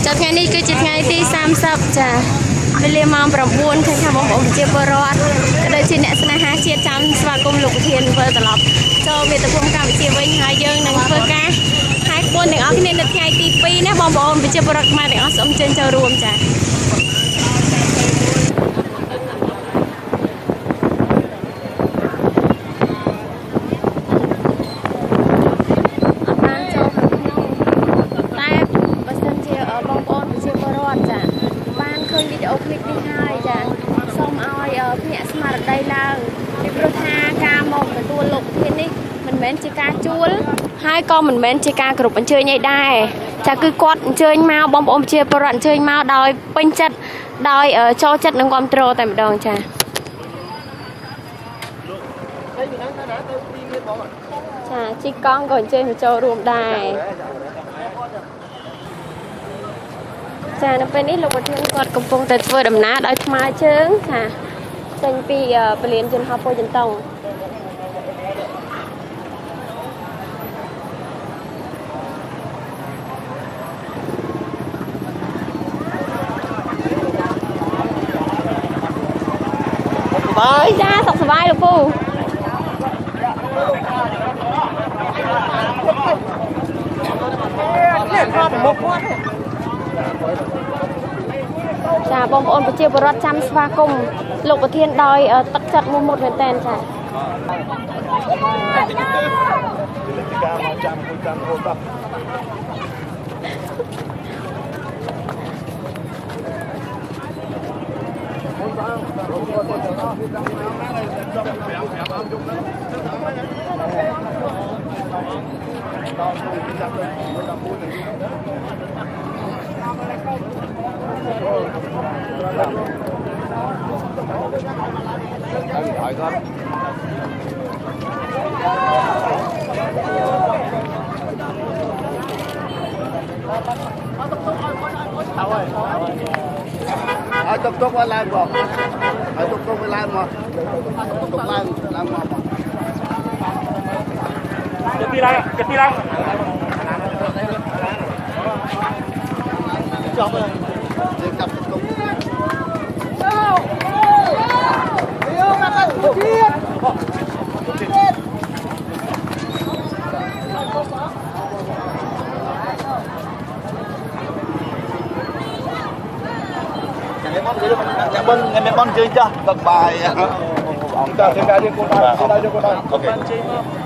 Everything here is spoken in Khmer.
จะថ្ងៃនេះគឺជាថ្ងៃទី30ចាវេលាម៉ោង9ឃើញថាបងប្អូនប្រជាពលរដ្ឋក៏ដូចជាអ្នកស្នេហាជាតិចាំស្វាគមន៍លោកប្រធានវិលត្រឡប់ចូលមាតុភូមិកម្ពុជាវិញហើយយើងនឹងធ្វើការហែកពួនទាំងអស់គ្នានៅថ្ងៃទី2ណាបងប្អូនប្រជាពលរដ្ឋខ្មែរទាំងអស់សូមអញ្ជើញចូលរួមចាបានឃើញវីដេអូឃ្លីបនេះហើយចាសូមឲ្យភ្នាក់ស្មារតីឡើងពីព្រោះថាការមកទទួលលោកប្រធាននេះមិនមែនជាការជួលហើយក៏មិនមែនជាការគ្រប់អញ្ជើញអីដែរចាគឺគាត់អញ្ជើញមកបងប្អូនជាពលរដ្ឋអញ្ជើញមកដោយពេញចិត្តដោយចូលចិត្តនិងគ្រប់គ្រងតែម្ដងចាចាជីកង់ក៏អញ្ជើញមកចូលរួមដែរចានៅពេលនេះលោកប្រធានគាត់កំពុងតែធ្វើដំណើរដោយថ្មើរជើងចាចេញពីពលានយន្តហោះពោធិ៍ចិនតុងបាយចាសុខសប្បាយលោកពូចាបងប្អូនប្រជាពលរដ្ឋចាំស្វាគមន៍លោកប្រធានដោយទឹកចិត្តមុតមែនតើចាឲ្យតុកតុកឲ្យឡើងមកឲ្យតុកតុកឲ្យឡើងមកតុកតុកឡើងមកចិត្តទីឡើងចប់ហើយយើងចាប់តុកតុកយោមកទៅទៀតចាំបងថ្ងៃនេះបងជើញចាស់ទឹកបាយអង្គការធ្វើការយើងគោលដៅអូខេ